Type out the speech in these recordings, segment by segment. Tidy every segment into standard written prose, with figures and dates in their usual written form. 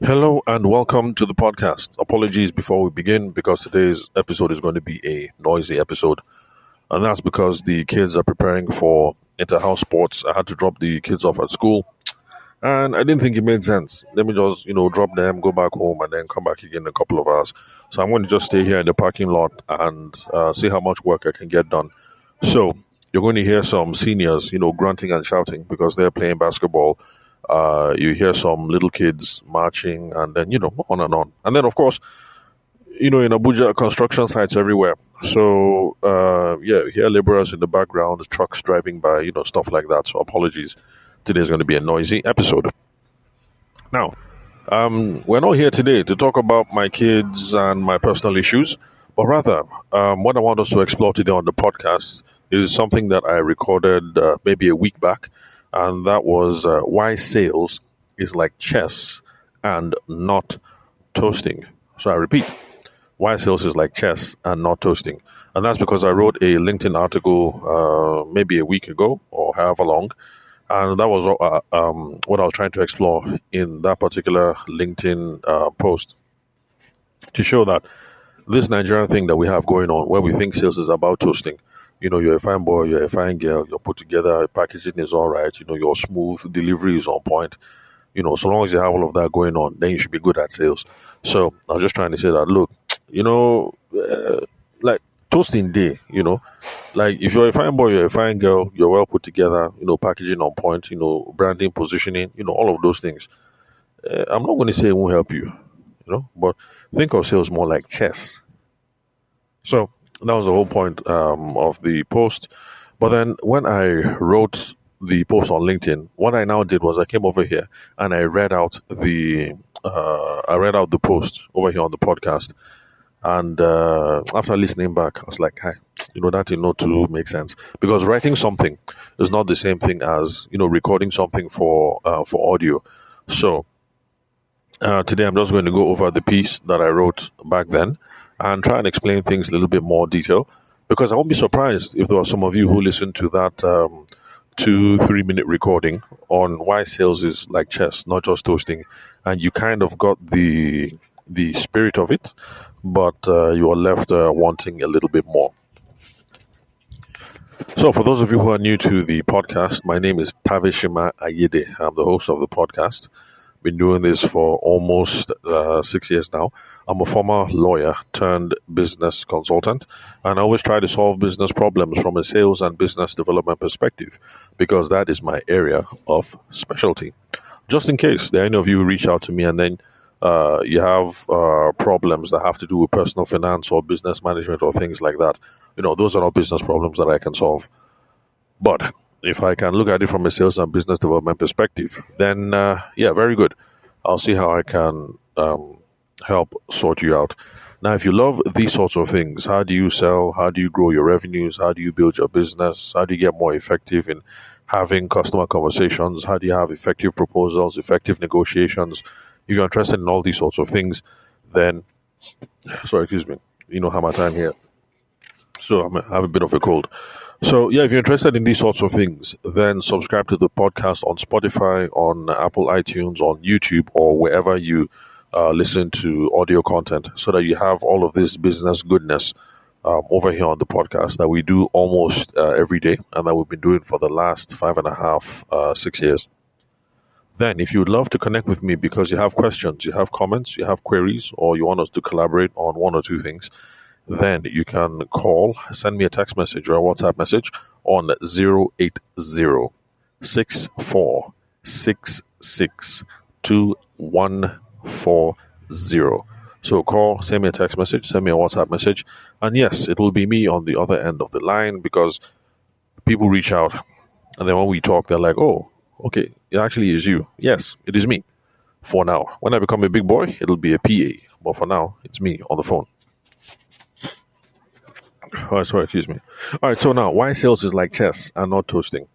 Hello and welcome to the podcast. Apologies before we begin because today's episode is going to be a noisy episode. And that's because the kids are preparing for inter-house sports. I had to drop the kids off at school and I didn't think it made sense. Let me just, drop them, go back home and then come back again in a couple of hours. So I'm going to just stay here in the parking lot and see how much work I can get done. So you're going to hear some seniors, grunting and shouting because they're playing basketball. You hear some little kids marching, and then on and on. And then, of course, in Abuja, construction sites everywhere. So yeah, you hear laborers in the background, trucks driving by, stuff like that. So apologies. Today's going to be a noisy episode. Now, we're not here today to talk about my kids and my personal issues, but rather, what I want us to explore today on the podcast is something that I recorded maybe a week back, and that was why sales is like chess and not toasting. So I repeat, why sales is like chess and not toasting. And that's because I wrote a LinkedIn article maybe a week ago or however long, and that was what I was trying to explore in that particular LinkedIn post to show that this Nigerian thing that we have going on, where we think sales is about toasting. You're a fine boy, you're a fine girl, you're put together, packaging is all right, your smooth delivery is on point. So long as you have all of that going on, then you should be good at sales. So I was just trying to say that, look, like toasting day, like if you're a fine boy, you're a fine girl, you're well put together, packaging on point, branding, positioning, all of those things. I'm not going to say it won't help you, but think of sales more like chess. So that was the whole point of the post. But then when I wrote the post on LinkedIn, what I now did was I came over here and I read out the post over here on the podcast. And after listening back, I was like, "Hi, that did not to make sense because writing something is not the same thing as recording something for audio." So today I'm just going to go over the piece that I wrote back then and try and explain things a little bit more detail because I won't be surprised if there are some of you who listen to that 2-3 minute recording on why sales is like chess, not just toasting, and you kind of got the spirit of it, but you are left wanting a little bit more. So, for those of you who are new to the podcast, my name is Tavishima Ayede. I'm the host of the podcast. Been doing this for almost 6 years now. I'm a former lawyer turned business consultant, and I always try to solve business problems from a sales and business development perspective because that is my area of specialty. Just in case there are any of you who reach out to me and then you have problems that have to do with personal finance or business management or things like that, those are not business problems that I can solve. But if I can look at it from a sales and business development perspective, then yeah, very good. I'll see how I can help sort you out. Now, if you love these sorts of things, how do you sell? How do you grow your revenues? How do you build your business? How do you get more effective in having customer conversations? How do you have effective proposals, effective negotiations? If you're interested in all these sorts of things, then, sorry, excuse me, have my time here. So I have a bit of a cold. So yeah, if you're interested in these sorts of things, then subscribe to the podcast on Spotify, on Apple iTunes, on YouTube, or wherever you listen to audio content, so that you have all of this business goodness over here on the podcast that we do almost every day, and that we've been doing for the last 5.5, 6 years. Then, if you would love to connect with me because you have questions, you have comments, you have queries, or you want us to collaborate on one or two things, then you can call, send me a text message or a WhatsApp message on 08064662140. So call, send me a text message, send me a WhatsApp message, and yes, it will be me on the other end of the line because people reach out and then when we talk, they're like, oh, okay, it actually is you. Yes, it is me. For now. When I become a big boy, it'll be a PA. But for now, it's me on the phone. Oh, sorry, excuse me. All right, so now, why sales is like chess and not toasting?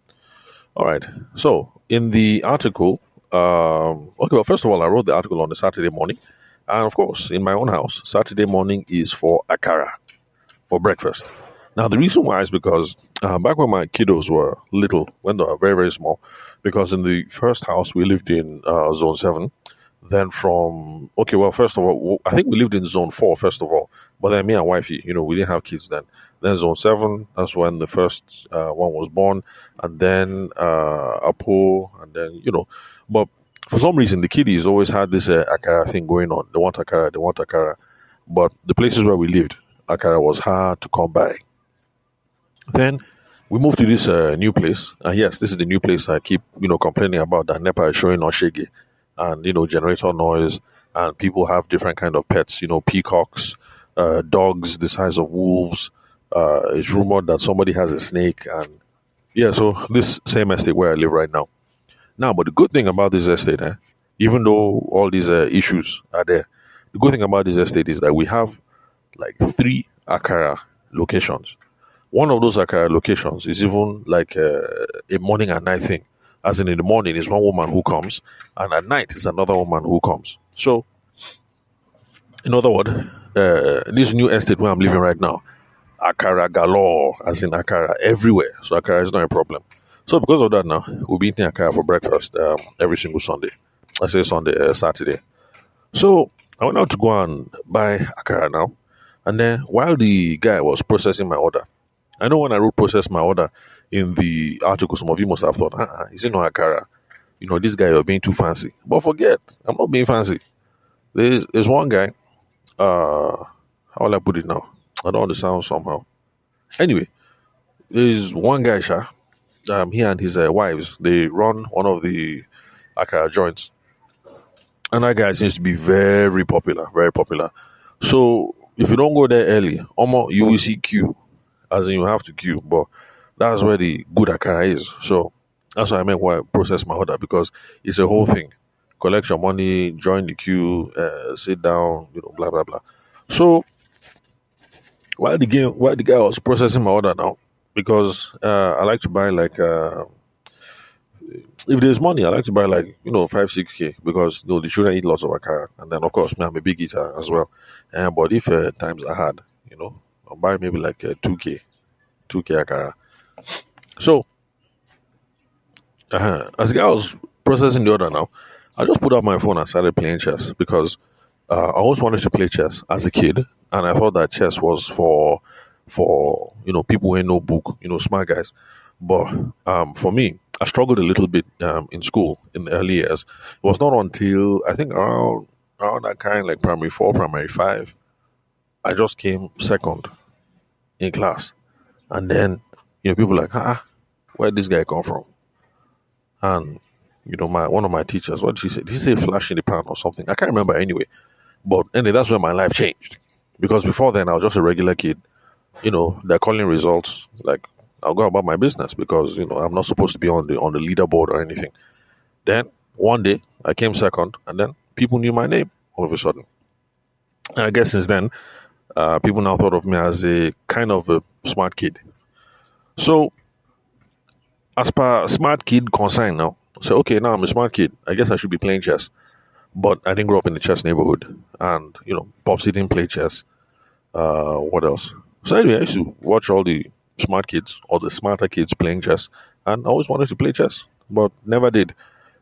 All right, so in the article, okay, well, first of all, I wrote the article on a Saturday morning. And of course, in my own house, Saturday morning is for akara, for breakfast. Now, the reason why is because back when my kiddos were little, when they were very, very small, because in the first house we lived in Zone 7, Then from okay, well, first of all, I think we lived in zone 4 first of all, but then me and wifey, we didn't have kids then. Then zone 7, that's when the first one was born, and then Apo, and then but for some reason the kiddies always had this akara thing going on. They want akara, they want akara, but the places where we lived, akara was hard to come by. Then we moved to this new place, and yes, this is the new place I keep complaining about that NEPA is showing us shege, and generator noise, and people have different kind of pets, peacocks, dogs the size of wolves. It's rumored that somebody has a snake, and yeah, so this same estate where I live right now. Now, but the good thing about this estate, even though all these issues are there, the good thing about this estate is that we have like 3 Akara locations. One of those Akara locations is even like a morning and night thing. As in the morning is one woman who comes, and at night is another woman who comes. So, in other words, this new estate where I'm living right now, Akara galore, as in Akara everywhere. So Akara is not a problem. So because of that now, we'll be eating Akara for breakfast every single Sunday. I say Sunday, Saturday. So I went out to go and buy Akara now. And then while the guy was processing my order, I know when I wrote process my order in the article, some of you must have thought, is it not Akara? This guy, you're being too fancy. But forget, I'm not being fancy. There's one guy, how will I put it now? I don't understand somehow. Anyway, there's one guy, he and his wives, they run one of the Akara joints. And that guy seems to be very popular, very popular. So if you don't go there early, almost you will see queue, as in you have to queue. But that's where the good Akara is. So that's what I meant why I process my order, because it's a whole thing. Collect your money, join the queue, sit down, blah blah blah. So while the guy was processing my order now, because I like to buy like if there's money, I like to buy like 5 6K, because the children eat lots of akara, and then of course me, I'm a big eater as well. But if times are hard, I'll buy maybe like 2K akara. So as the guy was processing the order now, I just put up my phone and started playing chess, because I always wanted to play chess as a kid, and I thought that chess was for people who ain't no book, smart guys. But for me, I struggled a little bit in school in the early years. It was not until I think around that kind, like primary 4, primary 5, I just came second in class, and then people like, where did this guy come from? And my one of my teachers, what did she say? Did she say flash in the pan or something? I can't remember anyway. But anyway, that's when my life changed, because before then I was just a regular kid. They're calling results, like I'll go about my business, because I'm not supposed to be on the leaderboard or anything. Then one day I came second, and then people knew my name all of a sudden. And I guess since then, people now thought of me as a kind of a smart kid. So as per smart kid consign now, so okay, now I'm a smart kid. I guess I should be playing chess. But I didn't grow up in the chess neighborhood, and Popsy didn't play chess. What else? So anyway, I used to watch all the smart kids, all the smarter kids playing chess, and I always wanted to play chess, but never did,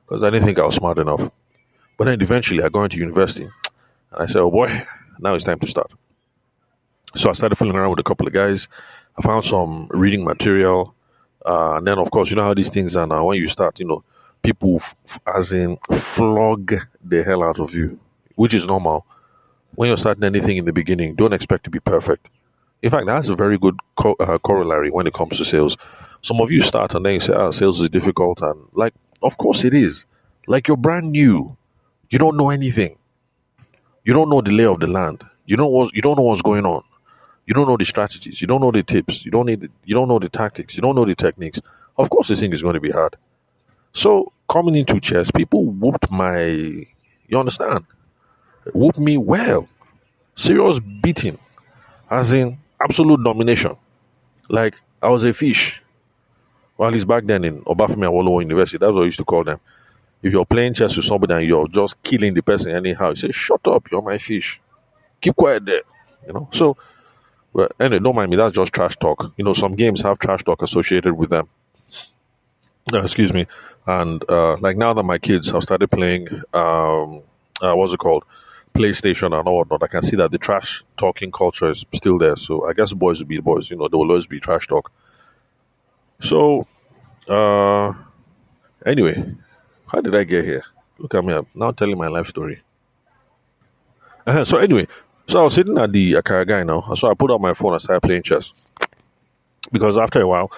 because I didn't think I was smart enough. But then eventually I got into university, and I said, "Oh boy, now it's time to start." So I started fooling around with a couple of guys. I found some reading material, and then of course how these things are now. When you start, people as in flog the hell out of you, which is normal. When you're starting anything in the beginning, don't expect to be perfect. In fact, that's a very good corollary when it comes to sales. Some of you start and then you say, sales is difficult. And like, of course it is. Like, you're brand new. You don't know anything. You don't know the lay of the land. You don't know what's going on. You don't know the strategies. You don't know the tips. You don't know the tactics. You don't know the techniques. Of course, this thing is going to be hard. So coming into chess, people whooped you understand? Whooped me well. Serious beating. As in absolute domination. Like I was a fish. Well, at least back then in Obafemi Awolowo University, that's what I used to call them. If you're playing chess with somebody and you're just killing the person anyhow, you say, shut up, you're my fish. Keep quiet there. So, well, anyway, don't mind me, that's just trash talk. Some games have trash talk associated with them. Excuse me. And like now that my kids have started playing what's it called, PlayStation and all whatnot, I can see that the trash talking culture is still there. So I guess boys will be boys. There will always be trash talk. So uh, anyway, how did I get here? Look at me, I'm now telling my life story. So anyway, so I was sitting at the Akara guy now. So I put up my phone and started playing chess because after a while,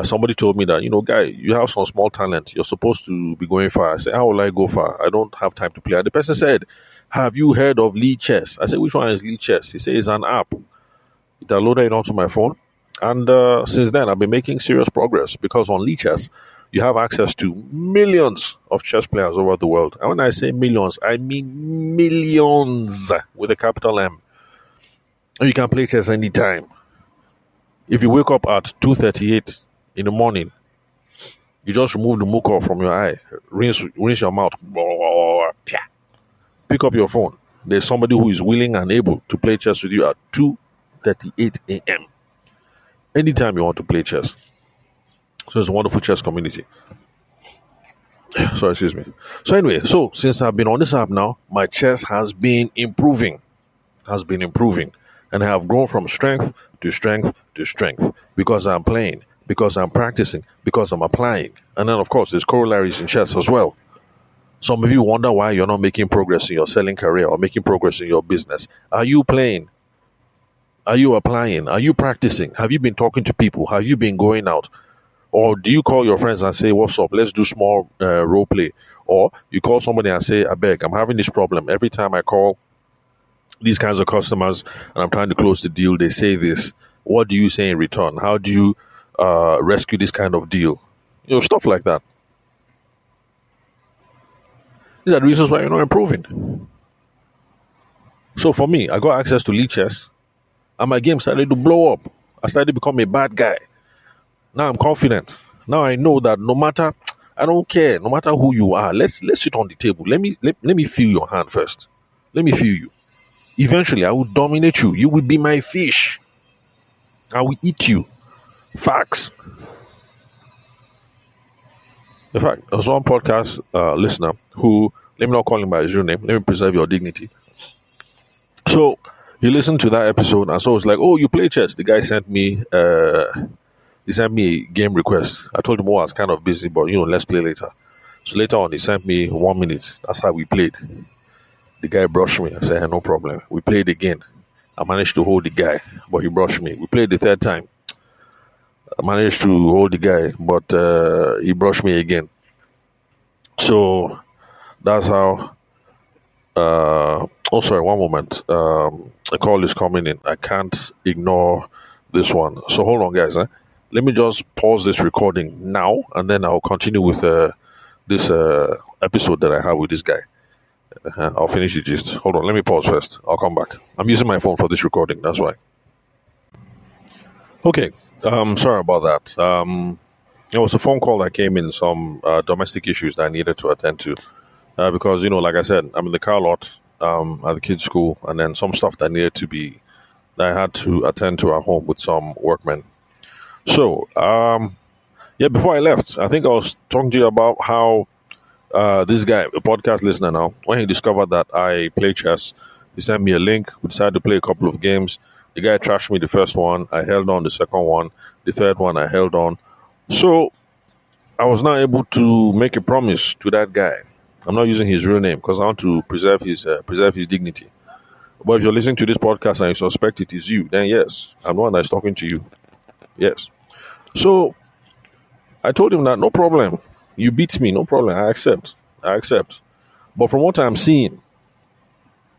somebody told me that guy, you have some small talent. You're supposed to be going far. I said, how will I go far? I don't have time to play. And the person said, have you heard of Lee Chess? I said, which one is Lee Chess? He said, it's an app. He downloaded it onto my phone, and since then I've been making serious progress because on Lee Chess you have access to millions of chess players over the world. And when I say millions, I mean millions with a capital M. And you can play chess anytime. If you wake up at 2:38 in the morning, you just remove the mucor from your eye, rinse your mouth, pick up your phone. There's somebody who is willing and able to play chess with you at 2:38 a.m. anytime you want to play chess. So it's a wonderful chess community. Sorry, excuse me. So anyway, so since I've been on this app now, my chess has been improving. And I have grown from strength to strength to strength because I'm playing, because I'm practicing, because I'm applying. And then of course there's corollaries in chess as well. Some of you wonder why you're not making progress in your selling career or making progress in your business. Are you playing? Are you applying? Are you practicing? Have you been talking to people? Have you been going out? Or do you call your friends and say, what's up? Let's do small role play. Or you call somebody and say, I beg, I'm having this problem. Every time I call these kinds of customers and I'm trying to close the deal, they say this. What do you say in return? How do you rescue this kind of deal? Stuff like that. These are the reasons why you're not improving. So for me, I got access to Lee Chess and my game started to blow up. I started to become a bad guy. Now I'm confident. Now I know that I don't care, no matter who you are. Let's sit on the table. Let me feel your hand first. Let me feel you. Eventually, I will dominate you. You will be my fish. I will eat you. Facts. In fact, there was one podcast listener who, let me not call him by his real name. Let me preserve your dignity. So he listened to that episode, and so it's like, oh, you play chess. The guy sent me. He sent me a game request. I told him, I was kind of busy, but let's play later. So later on, he sent me 1 minute. That's how we played. The guy brushed me. I said, hey, no problem. We played again. I managed to hold the guy, but he brushed me. We played the third time. I managed to hold the guy, but he brushed me again. So that's how. Oh, sorry, one moment. A call is coming in. I can't ignore this one. So hold on, guys. Let me just pause this recording now, and then I'll continue with this episode that I have with this guy. I'll finish the gist. Hold on, let me pause first. I'll come back. I'm using my phone for this recording, that's why. Okay, sorry about that. There was a phone call that came in, some domestic issues that I needed to attend to. Because, like I said, I'm in the car lot at the kids' school, and then some stuff that I had to attend to at home with some workmen. So, before I left, I think I was talking to you about how this guy, a podcast listener now, when he discovered that I play chess, he sent me a link. We decided to play a couple of games. The guy trashed me the first one. I held on the second one. The third one, I held on. So, I was not able to make a promise to that guy. I'm not using his real name because I want to preserve his dignity. But if you're listening to this podcast and you suspect it is you, then yes, I'm the one that's talking to you. Yes. So I told him that no problem. You beat me, no problem. I accept. But from what I'm seeing,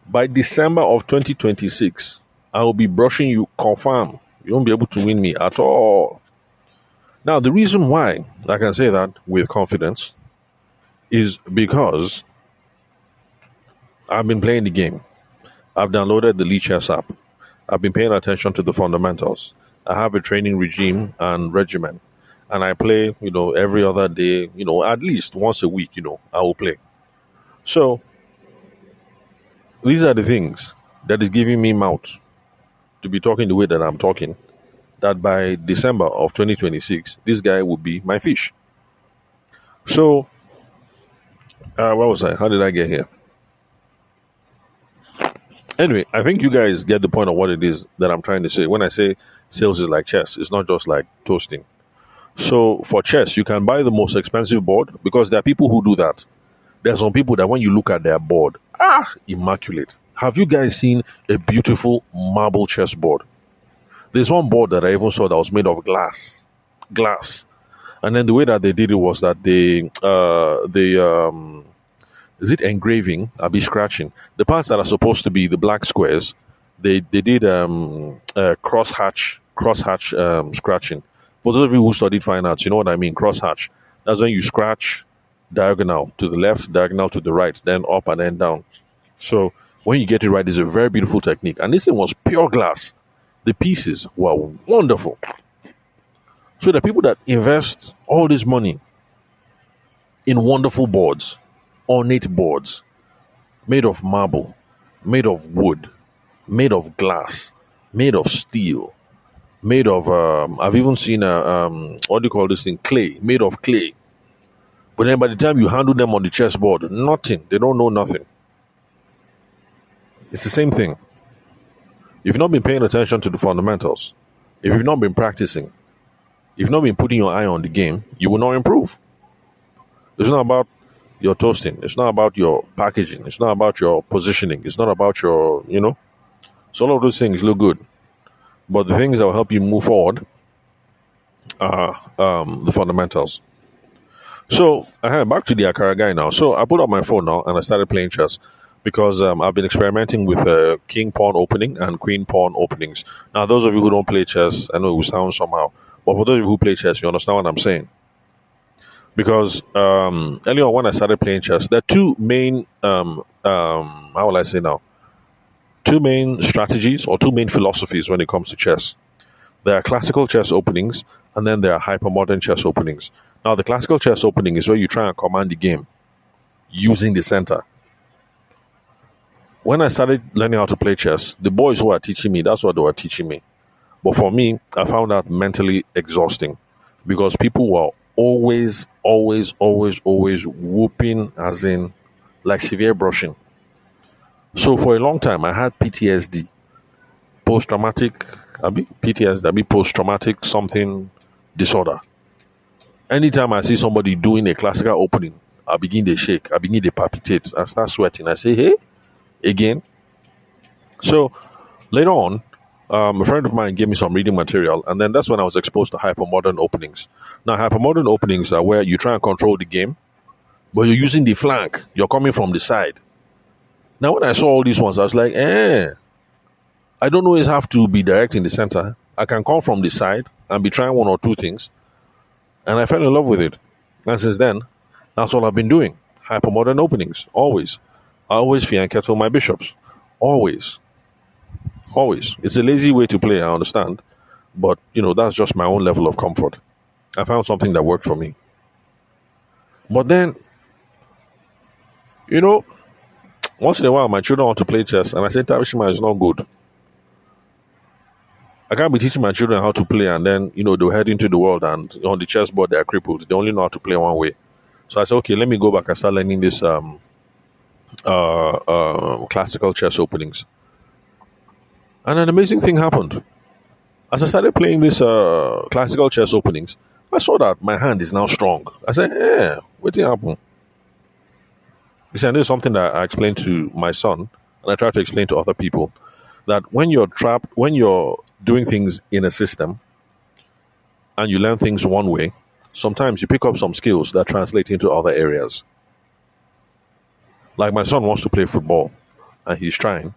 by December of 2026, I will be brushing you confirm. You won't be able to win me at all. Now, the reason why I can say that with confidence is because I've been playing the game. I've downloaded the Lee Chess app. I've been paying attention to the fundamentals. I have a training regime and regimen. And I play, every other day, at least once a week, I will play. So, these are the things that is giving me mouth to be talking the way that I'm talking. That by December of 2026, this guy will be my fish. So, where was I? How did I get here? Anyway, I think you guys get the point of what it is that I'm trying to say. When I say sales is like chess, it's not just like toasting. So for chess, you can buy the most expensive board because there are people who do that. There are some people that when you look at their board, immaculate. Have you guys seen a beautiful marble chess board? There's one board that I even saw that was made of glass. And then the way that they did it was that they is it engraving? I'll be scratching the parts that are supposed to be the black squares. They did cross hatch scratching. For those of you who studied fine arts, you know what I mean. Cross hatch. That's when you scratch diagonal to the left, diagonal to the right, then up and then down. So when you get it right, it's a very beautiful technique. And this thing was pure glass. The pieces were wonderful. So the people that invest all this money in wonderful boards, ornate boards, made of marble, made of wood, made of glass, made of steel, made of, I've even seen, what do you call this thing? Clay, made of clay. But then by the time you handle them on the chessboard, nothing. They don't know nothing. It's the same thing. If you've not been paying attention to the fundamentals, if you've not been practicing, if you've not been putting your eye on the game, you will not improve. It's not about your toasting. It's not about your packaging. It's not about your positioning. It's not about your. So all of those things look good. But the things that will help you move forward are the fundamentals. So back to the Akara guy now. So I put up my phone now and I started playing chess because I've been experimenting with king pawn opening and queen pawn openings. Now, those of you who don't play chess, I know it will sound somehow, but for those of you who play chess, you understand what I'm saying. Because earlier on when I started playing chess, there are two main, how will I say now, two main strategies or two main philosophies when it comes to chess. There are classical chess openings and then there are hypermodern chess openings. Now, the classical chess opening is where you try and command the game using the center. When I started learning how to play chess, the boys who are teaching me, that's what they were teaching me. But for me, I found that mentally exhausting because people were always whooping, as in like severe brushing. So for a long time, I had PTSD, post traumatic, PTSD, post traumatic something disorder. Anytime I see somebody doing a classical opening, I begin to shake, I begin to palpitate, I start sweating. I say, hey, again. So later on, a friend of mine gave me some reading material, and then that's when I was exposed to hypermodern openings. Now, hypermodern openings are where you try and control the game, but you're using the flank. You're coming from the side. Now, when I saw all these ones, I was like, I don't always have to be direct in the center. I can come from the side and be trying one or two things. And I fell in love with it. And since then, that's all I've been doing. Hypermodern openings, always. I always fianchetto my bishops. Always. Always. It's a lazy way to play, I understand. But, that's just my own level of comfort. I found something that worked for me. But then, once in a while, my children want to play chess, and I say, Tavishima is not good. I can't be teaching my children how to play, and then, they'll head into the world, and on the chessboard, they're crippled. They only know how to play one way. So I said, okay, let me go back and start learning this classical chess openings. And an amazing thing happened. As I started playing this classical chess openings, I saw that my hand is now strong. I said, what did happen? You see, and this is something that I explained to my son, and I try to explain to other people, that when you're trapped, when you're doing things in a system, and you learn things one way, sometimes you pick up some skills that translate into other areas. Like my son wants to play football, and he's trying.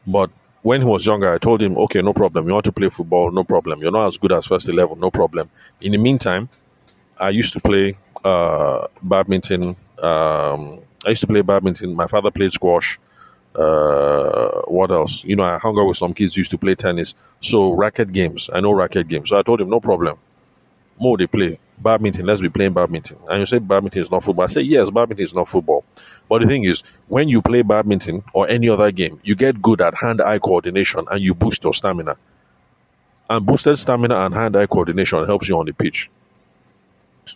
But when he was younger, I told him, okay, no problem. You want to play football? No problem. You're not as good as first 11? No problem. In the meantime, I used to play badminton. My father played squash. What else? I hung out with some kids who used to play tennis. So racket games. I know racket games. So I told him, no problem. More they play badminton. Let's be playing badminton. And you say badminton is not football. I say yes, badminton is not football. But the thing is, when you play badminton or any other game, you get good at hand-eye coordination and you boost your stamina. And boosted stamina and hand-eye coordination helps you on the pitch.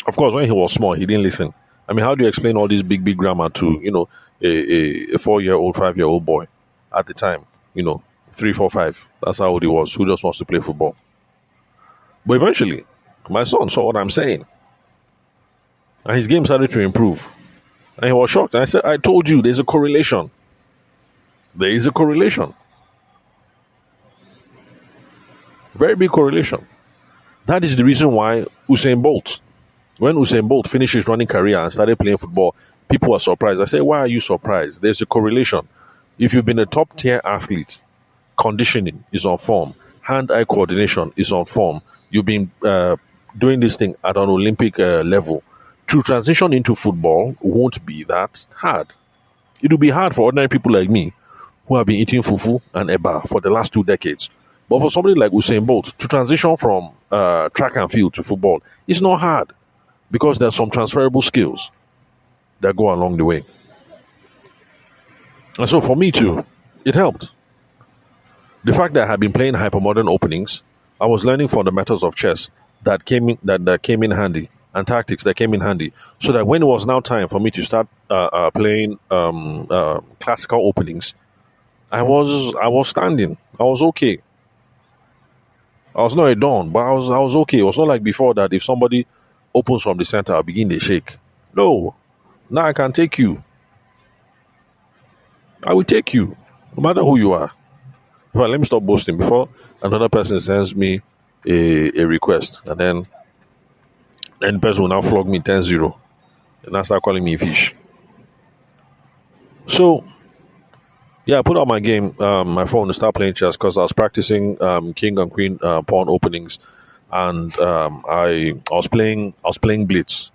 Of course, when he was small, he didn't listen. I mean, how do you explain all this big grammar to a 4-year-old, 5-year-old boy? at the time, 3, 4, 5. That's how old he was, who just wants to play football. But eventually, my son saw what I'm saying, and his game started to improve. And he was shocked. And I said, I told you there's a correlation. There is a correlation. Very big correlation. That is the reason why when Usain Bolt finished his running career and started playing football, people were surprised. I said, why are you surprised? There's a correlation. If you've been a top tier athlete, conditioning is on form, hand-eye coordination is on form, you've been doing this thing at an Olympic level, to transition into football won't be that hard. It will be hard for ordinary people like me who have been eating fufu and eba for the last 2 decades. But for somebody like Usain Bolt, to transition from track and field to football, it's not hard because there's some transferable skills that go along the way. And so for me too, it helped. The fact that I had been playing hypermodern openings, I was learning fundamentals of chess that came in handy, and tactics that came in handy. So that when it was now time for me to start playing classical openings, I was standing. I was okay. I was not a dawn, but I was okay. It was not like before that if somebody opens from the center, I'll begin to shake. No. Now I can take you. I will take you, no matter who you are. Well, let me stop boasting before another person sends me a request, and then the person will now flog me 10-0, and I start calling me fish. So, yeah, I put out my game, my phone, to start playing chess because I was practicing king and queen pawn openings, and I was playing blitz.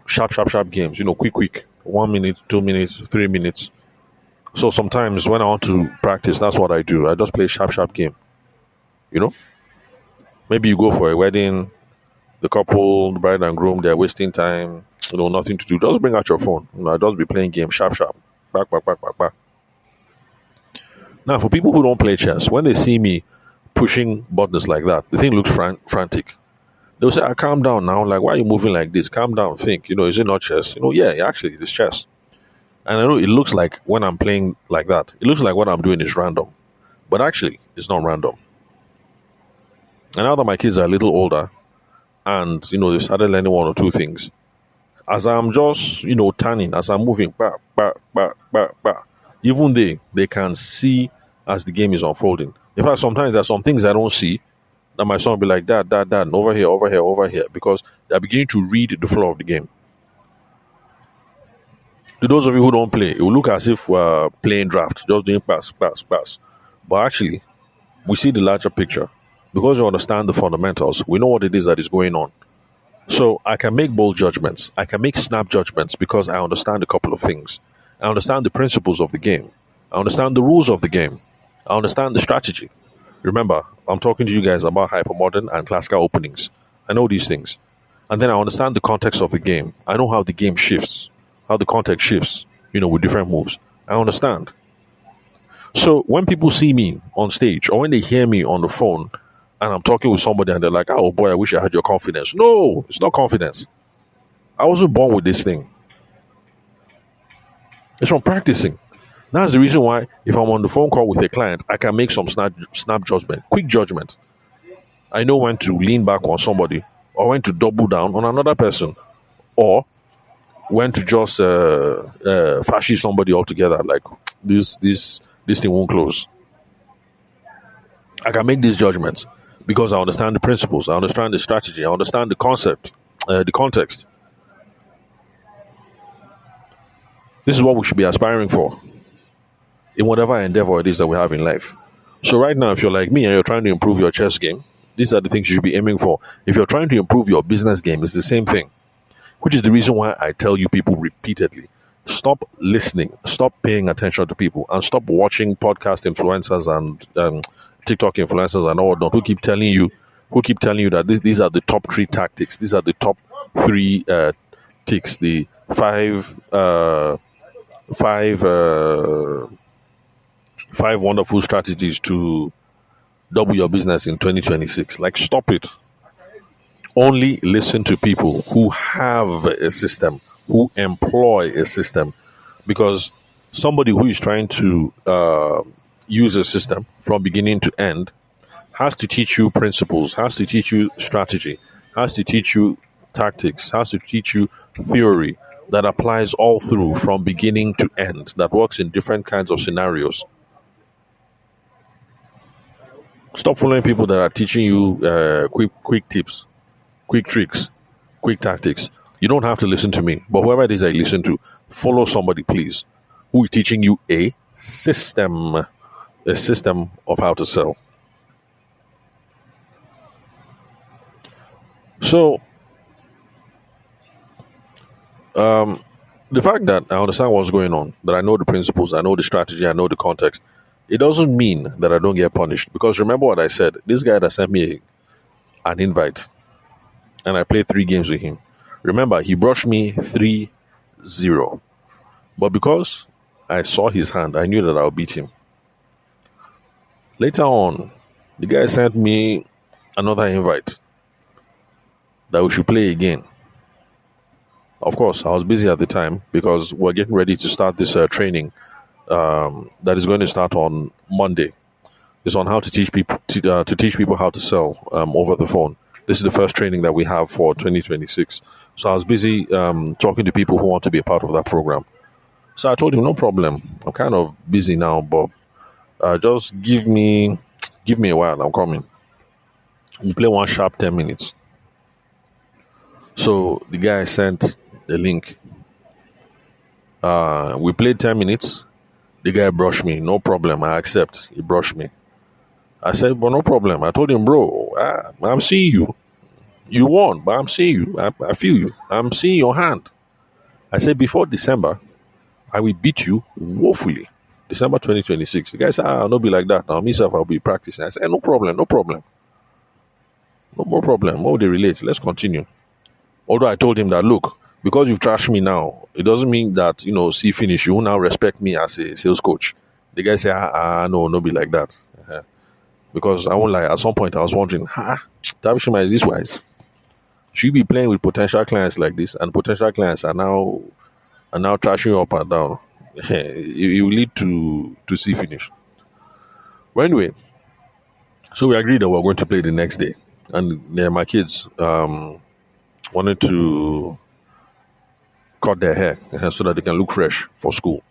Sharp games. Quick. 1 minute, 2 minutes, 3 minutes. So sometimes when I want to practice, that's what I do. I just play sharp game. Maybe you go for a wedding, the couple, the bride and groom, they're wasting time, nothing to do. Just bring out your phone. I just be playing games sharp. Back. Now, for people who don't play chess, when they see me pushing buttons like that, the thing looks frantic. They'll say, calm down now. Like, why are you moving like this? Calm down, think. Is it not chess? Yeah, actually, it is chess. And I know it looks like when I'm playing like that, it looks like what I'm doing is random. But actually, it's not random. And now that my kids are a little older, and, they started learning one or two things, as I'm just, turning, as I'm moving, even they can see as the game is unfolding. In fact, sometimes there's some things I don't see that my son will be like, Dad, and over here, because they're beginning to read the flow of the game. To those of you who don't play, it will look as if we're playing draft, just doing pass. But actually, we see the larger picture. Because we understand the fundamentals, we know what it is that is going on. So I can make bold judgments. I can make snap judgments because I understand a couple of things. I understand the principles of the game. I understand the rules of the game. I understand the strategy. Remember, I'm talking to you guys about hypermodern and classical openings. I know these things. And then I understand the context of the game. I know how the game shifts, how the context shifts, with different moves. I understand. So when people see me on stage or when they hear me on the phone and I'm talking with somebody and they're like, oh boy, I wish I had your confidence. No, it's not confidence. I wasn't born with this thing. It's from practicing. That's the reason why if I'm on the phone call with a client, I can make some snap judgment, quick judgment. I know when to lean back on somebody or when to double down on another person or when to just fashion somebody altogether. Like this thing won't close. I can make these judgments because I understand the principles, I understand the strategy, I understand the concept, the context. This is what we should be aspiring for in whatever endeavor it is that we have in life. So right now, if you're like me and you're trying to improve your chess game, these are the things you should be aiming for. If you're trying to improve your business game, it's the same thing, which is the reason why I tell you people repeatedly, stop listening, stop paying attention to people, and stop watching podcast influencers and TikTok influencers and all that who keep telling you that these are the top 3 tactics, these are the top 3 ticks, the five wonderful strategies to double your business in 2026. Like, stop it. Only listen to people who have a system, who employ a system. Because somebody who is trying to use a system from beginning to end has to teach you principles, has to teach you strategy, has to teach you tactics, has to teach you theory that applies all through from beginning to end, that works in different kinds of scenarios. Stop following people that are teaching you quick tips, quick tricks, quick tactics. You don't have to listen to me, but whoever it is I listen to, follow somebody, please, who is teaching you system, a system of how to sell. So, the fact that I understand what's going on, that I know the principles, I know the strategy, I know the context, it doesn't mean that I don't get punished. Because remember what I said, this guy that sent me an invite and I played 3 games with him. Remember, he brushed me 3-0. But because I saw his hand, I knew that I'll beat him. Later on, the guy sent me another invite that we should play again. Of course, I was busy at the time because we're getting ready to start this training that is going to start on Monday. It's on how to teach people to teach people how to sell over the phone. This is the first training that we have for 2026. So I was busy talking to people who want to be a part of that program. So I told him, no problem. I'm kind of busy now, but just give me a while. I'm coming. We play one sharp 10 minutes. So the guy sent the link. We played 10 minutes. The guy brushed me. No problem. I accept. He brushed me. I said, but no problem. I told him, bro, I'm seeing you. You won, but I'm seeing you. I feel you. I'm seeing your hand. I said, before December, I will beat you woefully. December 2026. The guy said, I'll not be like that. Now, myself, I'll be practicing. I said, no problem. No problem. No more problem. What would they relate? Let's continue. Although I told him that, look, because you've trashed me now, it doesn't mean that, see finish. You will now respect me as a sales coach. The guy said, no, no be like that. Because I won't lie, at some point I was wondering, Tabishima, is this wise? Should you be playing with potential clients like this, and potential clients are now trashing you up and down? It will lead to see finish. Well, anyway, so we agreed that we are going to play the next day, and my kids wanted to cut their hair so that they can look fresh for school.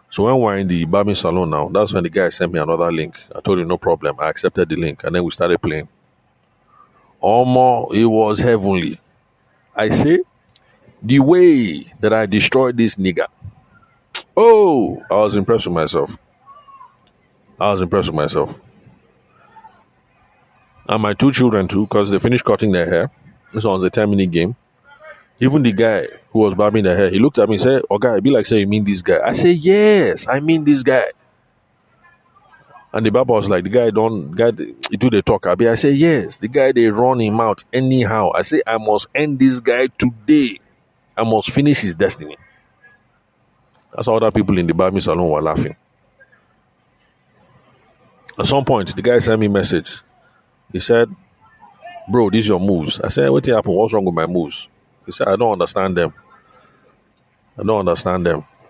So when we're in the barbing salon now, that's when the guy sent me another link. I told him no problem. I accepted the link, and then we started playing. It was heavenly. I say, the way that I destroyed this nigga. Oh, I was impressed with myself. And my 2 children too, because they finished cutting their hair. This was a 10-minute game. Even the guy who was barbing their hair, he looked at me and said, "Oh, guy, it be like say you mean this guy." I said, "Yes, I mean this guy." And the barber was like, "The guy he do the talk." I said, "Yes, the guy they run him out anyhow." I say, "I must end this guy today. I must finish his destiny." That's how other people in the barbing salon were laughing. At some point, the guy sent me a message. He said, "Bro, these your moves." I said, "What happened? What's wrong with my moves?" He said, "I don't understand them.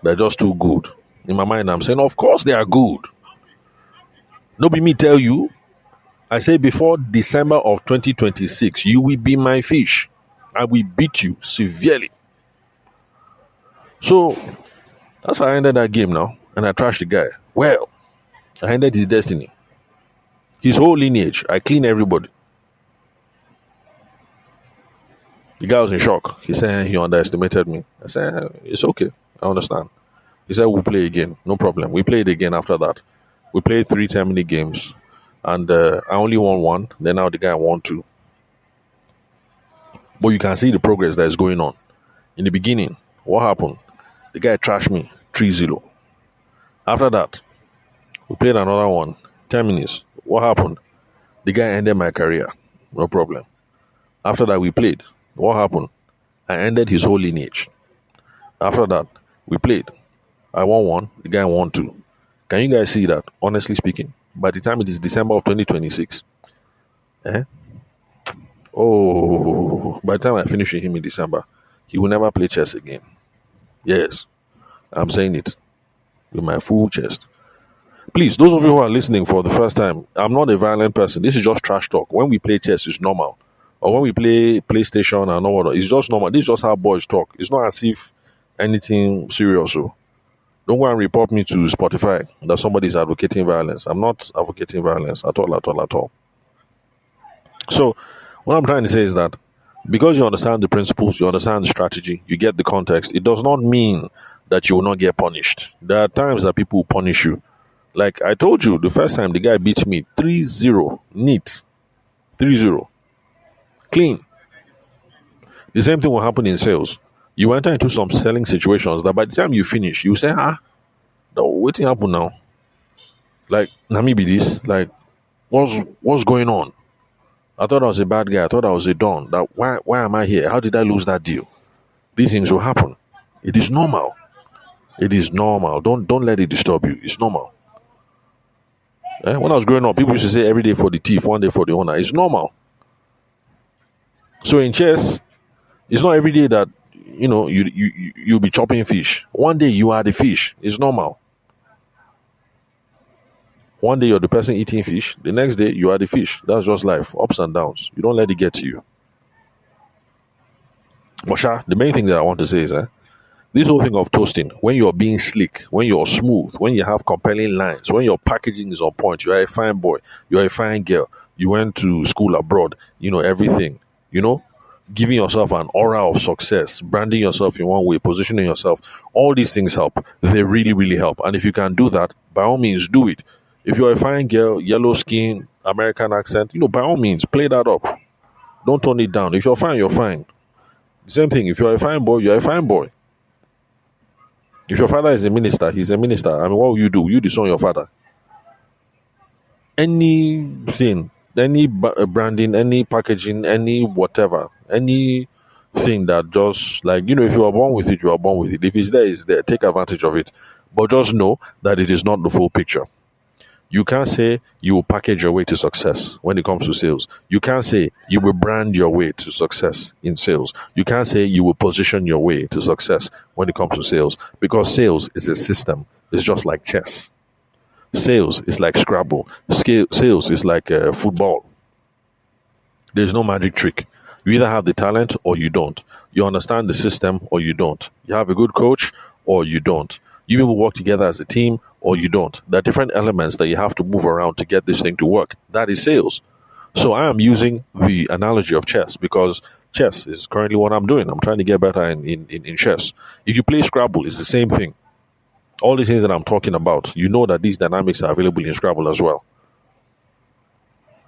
They're just too good." In my mind, I'm saying, of course they are good. No be me tell you. I say before December of 2026, you will be my fish. I will beat you severely. So that's how I ended that game now. And I trashed the guy. Well, I ended his destiny. His whole lineage. I clean everybody. The guy was in shock. He said he underestimated me. I said, it's okay. I understand. He said, we'll play again. No problem. We played again after that. We played 3 10-minute games. And I only won 1. Then now the guy won 2. But you can see the progress that is going on. In the beginning, what happened? The guy trashed me 3-0. After that, we played another one. 10 minutes. What happened? The guy ended my career. No problem. After that, we played. What happened? I ended his whole lineage. After that, we played. I won 1. The guy won 2. Can you guys see that? Honestly speaking, by the time it is December of 2026, by the time I finish with him in December, he will never play chess again. Yes, I'm saying it. with my full chest. Please, those of you who are listening for the first time, I'm not a violent person. This is just trash talk. When we play chess, it's normal. Or when we play PlayStation and all, it's just normal. This is just how boys talk. It's not as if anything serious. So don't go and report me to Spotify that somebody is advocating violence. I'm not advocating violence at all, at all, at all. So what I'm trying to say is that because you understand the principles, you understand the strategy, you get the context, it does not mean that you will not get punished. There are times that people will punish you. Like I told you, the first time the guy beat me 3-0, neat, 3-0, clean. The same thing will happen in sales. You enter into some selling situations that by the time you finish, you say, what's happen now? Like, na me be this? Like, what's going on? I thought I was a bad guy. I thought I was a don. That why am I here? How did I lose that deal? These things will happen. It is normal. It is normal. Don't let it disturb you. It's normal. When I was growing up, people used to say every day for the thief, one day for the owner. It's normal. So in chess, it's not every day that you'll be chopping fish. One day you are the fish. It's normal. One day you're the person eating fish. The next day you are the fish. That's just life. Ups and downs. You don't let it get to you. Mosha, the main thing that I want to say is this whole thing of toasting, when you're being slick, when you're smooth, when you have compelling lines, when your packaging is on point, you're a fine boy, you're a fine girl, you went to school abroad, everything, giving yourself an aura of success, branding yourself in one way, positioning yourself, all these things help. They really, really help. And if you can do that, by all means, do it. If you're a fine girl, yellow skin, American accent, by all means, play that up. Don't tone it down. If you're fine, you're fine. Same thing. If you're a fine boy, you're a fine boy. If your father is a minister, he's a minister. I mean, what will you do? You disown your father. Anything, any branding, any packaging, any whatever, anything that just if you are born with it, you are born with it. If it's there, it's there. Take advantage of it. But just know that it is not the full picture. You can't say you will package your way to success when it comes to sales. You can't say you will brand your way to success in sales. You can't say you will position your way to success when it comes to sales, because sales is a system. It's just like chess. Sales is like Scrabble. Sales is like football. There's no magic trick. You either have the talent or you don't. You understand the system or you don't. You have a good coach or you don't. You will work together as a team or you don't. There are different elements that you have to move around to get this thing to work. That is sales. So I am using the analogy of chess because chess is currently what I'm doing. I'm trying to get better in chess. If you play Scrabble, it's the same thing. All these things that I'm talking about, you know that these dynamics are available in Scrabble as well.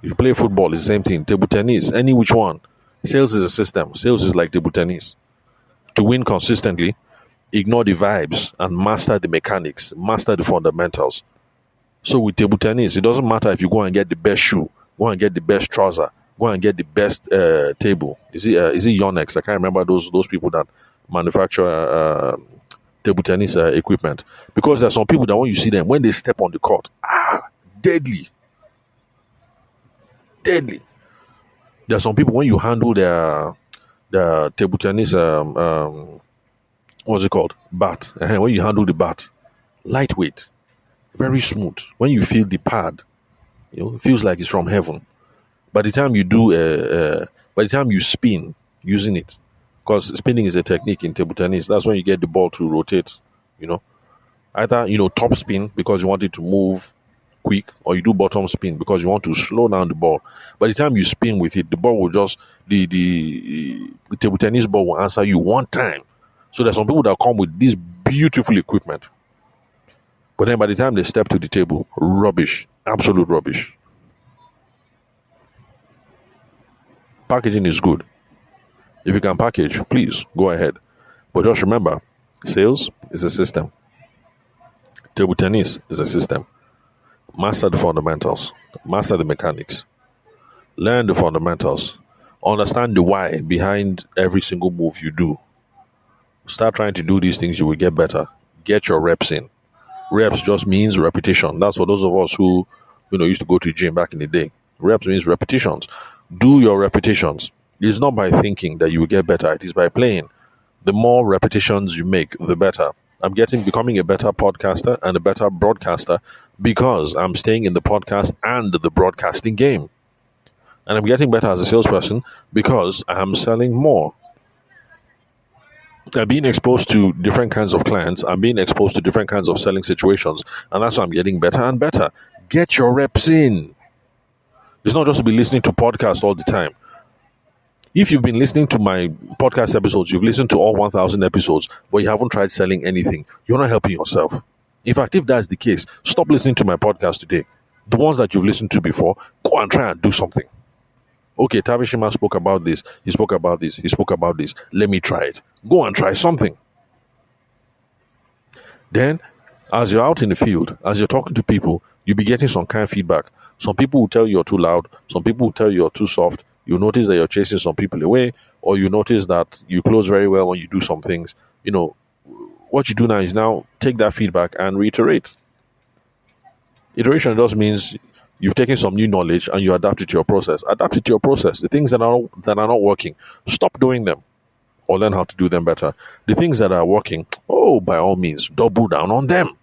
If you play football, it's the same thing. Table tennis, any which one. Sales is a system. Sales is like table tennis. To win consistently, ignore the vibes and master the mechanics, master the fundamentals. So with table tennis, it doesn't matter if you go and get the best shoe, go and get the best trouser, go and get the best table. Is it Yonex? I can't remember those people that manufacture table tennis equipment. Because there are some people that when you see them, when they step on the court, deadly. Deadly. There are some people when you handle their table tennis what's it called? Bat. When you handle the bat, lightweight, very smooth. When you feel the pad, it feels like it's from heaven. By the time you do, by the time you spin using it, because spinning is a technique in table tennis. That's when you get the ball to rotate. Either top spin because you want it to move quick, or you do bottom spin because you want to slow down the ball. By the time you spin with it, the ball will just the table tennis ball will answer you one time. So there's some people that come with this beautiful equipment, but then by the time they step to the table, rubbish, absolute rubbish. Packaging is good. If you can package, please go ahead. But just remember, sales is a system. Table tennis is a system. Master the fundamentals. Master the mechanics. Learn the fundamentals. Understand the why behind every single move you do. Start trying to do these things, you will get better. Get your reps in. Reps just means repetition. That's for those of us who used to go to gym back in the day. Reps means repetitions. Do your repetitions. It's not by thinking that you will get better. It is by playing. The more repetitions you make, the better. I'm becoming a better podcaster and a better broadcaster because I'm staying in the podcast and the broadcasting game. And I'm getting better as a salesperson because I'm selling more. I'm being exposed to different kinds of clients. I'm being exposed to different kinds of selling situations. And that's why I'm getting better and better. Get your reps in. It's not just to be listening to podcasts all the time. If you've been listening to my podcast episodes, you've listened to all 1,000 episodes, but you haven't tried selling anything, you're not helping yourself. In fact, if that's the case, stop listening to my podcast today. The ones that you've listened to before, go and try and do something. Okay, Tavishima spoke about this. He spoke about this. He spoke about this. Let me try it. Go and try something. Then, as you're out in the field, as you're talking to people, you'll be getting some kind of feedback. Some people will tell you you're too loud. Some people will tell you you're too soft. You'll notice that you're chasing some people away, or you notice that you close very well when you do some things. What you do now is now take that feedback and reiterate. Iteration just means you've taken some new knowledge and you adapt it to your process. Adapt it to your process. The things that are not working, stop doing them or learn how to do them better. The things that are working, by all means, double down on them.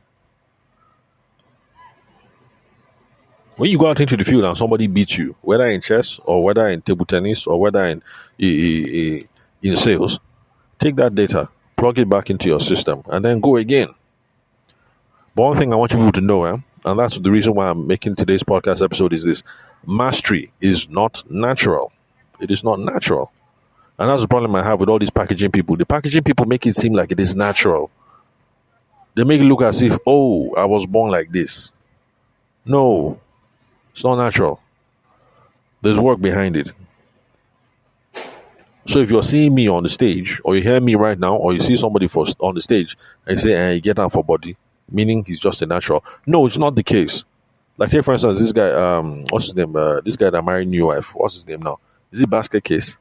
When you go out into the field and somebody beats you, whether in chess or whether in table tennis or whether in sales, take that data, plug it back into your system, and then go again. But one thing I want you people to know, and that's the reason why I'm making today's podcast episode, is this: mastery is not natural. It is not natural. And that's the problem I have with all these packaging people. The packaging people make it seem like it is natural. They make it look as if, I was born like this. No, it's not natural. There's work behind it. So if you're seeing me on the stage, or you hear me right now, or you see somebody on the stage, and you say, you get out for body, meaning he's just a natural. No, it's not the case. Like, take for instance, this guy, what's his name? This guy that married new wife. What's his name now? Is it Basket Case?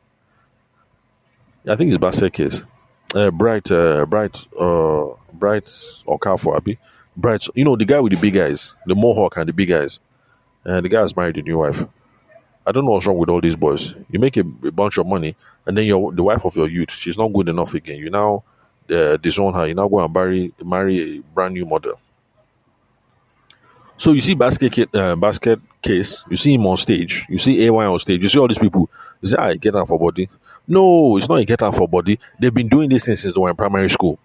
I think it's Basket Case. Bright Okafor, Abi. Bright, the guy with the big eyes, the mohawk and the big eyes. The guy has married a new wife. I don't know what's wrong with all these boys. You make a bunch of money, and then the wife of your youth, she's not good enough again. You now disown her. You now go and marry a brand new model. So you see Basket Case, you see him on stage, you see AY on stage, you see all these people. You say, I get out for body. No, it's not a get out for body. They've been doing this since they were in primary school.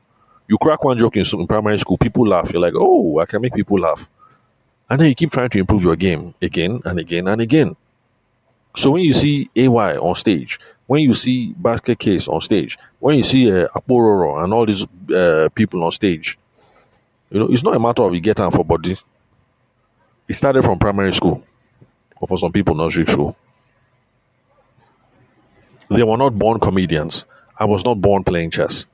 You crack one joke in primary school, people laugh. You're like, I can make people laugh. And then you keep trying to improve your game again and again and again. So when you see AY on stage, when you see Basket Case on stage, when you see Apororo and all these people on stage, it's not a matter of you get out for body. It started from primary school, or for some people, nursery school. They were not born comedians. I was not born playing chess.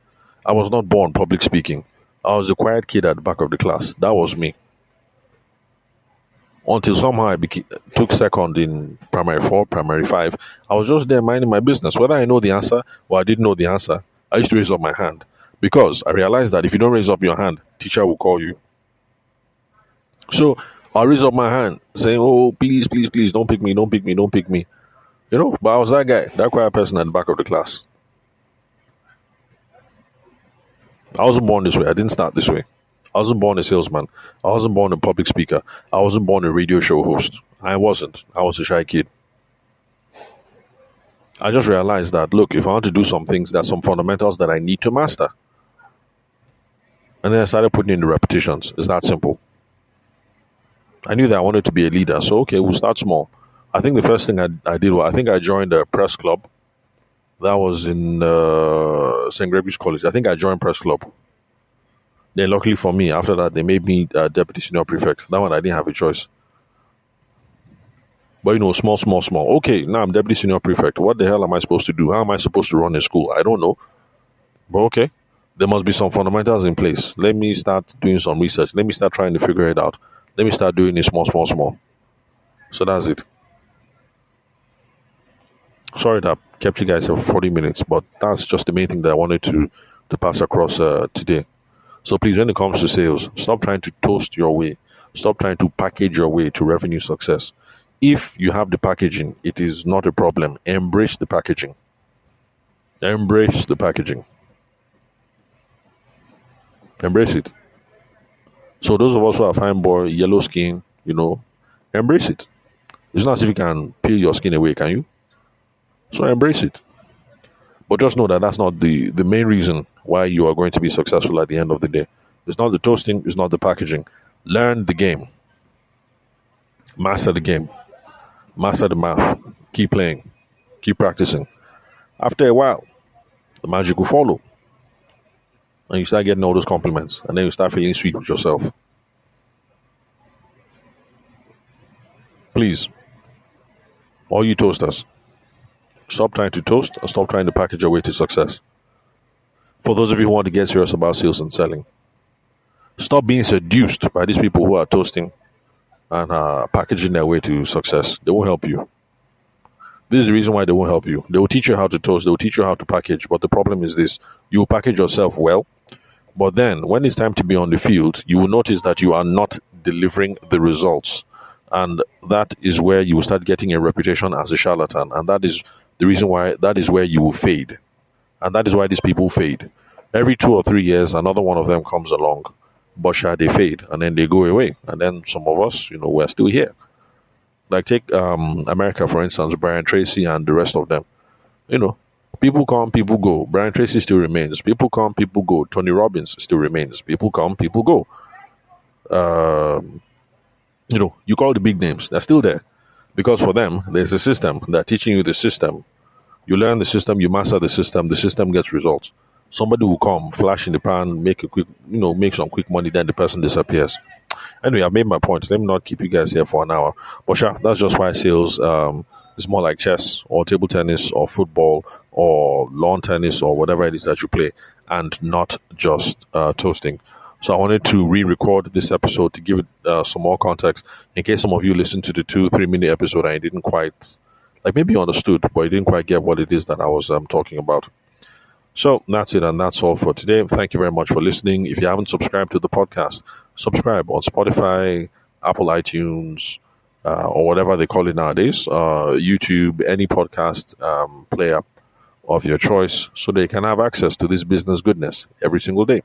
I was not born public speaking. I was the quiet kid at the back of the class. That was me. Until somehow I took second in primary 4, primary 5. I was just there minding my business. Whether I know the answer or I didn't know the answer, I used to raise up my hand. Because I realized that if you don't raise up your hand, teacher will call you. So I raised up my hand saying, please, please, please, don't pick me, don't pick me, don't pick me. But I was that guy, that quiet person at the back of the class. I wasn't born this way. I didn't start this way. I wasn't born a salesman. I wasn't born a public speaker. I wasn't born a radio show host. I wasn't. I was a shy kid. I just realized that, look, if I want to do some things, there's some fundamentals that I need to master. And then I started putting in the repetitions. It's that simple. I knew that I wanted to be a leader. So, okay, we'll start small. I think the first thing I did was, I think I joined a press club. That was in St. Gregory's College. I think I joined press club. Then luckily for me, after that, they made me deputy senior prefect. That one, I didn't have a choice. But small. Okay, now I'm deputy senior prefect. What the hell am I supposed to do? How am I supposed to run a school? I don't know. But okay, there must be some fundamentals in place. Let me start doing some research. Let me start trying to figure it out. Let me start doing it small. So that's it. Sorry that I kept you guys for 40 minutes, but that's just the main thing that I wanted to pass across today. So please, when it comes to sales, stop trying to toast your way. Stop trying to package your way to revenue success. If you have the packaging, it is not a problem. Embrace the packaging. Embrace the packaging. Embrace it. So those of us who are fine boy, yellow skin, embrace it. It's not as if you can peel your skin away, can you? So embrace it. But just know that that's not the main reason why you are going to be successful at the end of the day. It's not the toasting, it's not the packaging. Learn the game, master the game, master the math, keep playing, keep practicing. After a while, the magic will follow, and you start getting all those compliments, and then you start feeling sweet with yourself. Please, all you toasters, stop trying to toast and stop trying to package your way to success. For those of you who want to get serious about sales and selling, stop being seduced by these people who are toasting and packaging their way to success. They won't help you. This is the reason why they won't help you. They will teach you how to toast, they will teach you how to package, but the problem is this: you will package yourself well, but then when it's time to be on the field, you will notice that you are not delivering the results. And that is where you will start getting a reputation as a charlatan. And that is the reason why that is where you will fade. And that is why these people fade. Every 2 or 3 years, another one of them comes along, but shall they fade and then they go away. And then some of us, we're still here. Like take America, for instance, Brian Tracy and the rest of them. You know, people come, people go. Brian Tracy still remains. People come, people go. Tony Robbins still remains. People come, people go. Um you call the big names, they're still there. Because for them, there's a system. They're teaching you the system. You learn the system, you master the system gets results. Somebody will come, flash in the pan, make a quick, make some quick money, then the person disappears. Anyway, I've made my point. Let me not keep you guys here for an hour. But sure, that's just why sales is more like chess or table tennis or football or lawn tennis or whatever it is that you play, and not just toasting. So I wanted to re-record this episode to give it some more context in case some of you listened to the 2-3 minute episode and you didn't quite, like maybe you understood, but you didn't quite get what it is that I was talking about. So that's it, and that's all for today. Thank you very much for listening. If you haven't subscribed to the podcast, subscribe on Spotify, Apple iTunes, or whatever they call it nowadays, YouTube, any podcast player of your choice, so they can have access to this business goodness every single day.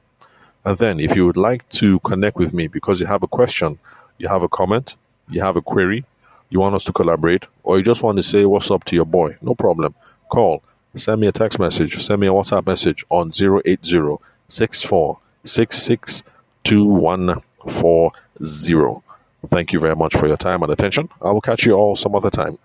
And then, if you would like to connect with me because you have a question, you have a comment, you have a query, you want us to collaborate, or you just want to say what's up to your boy, no problem. Call, send me a text message, send me a WhatsApp message on 080-6466-2140. Thank you very much for your time and attention. I will catch you all some other time.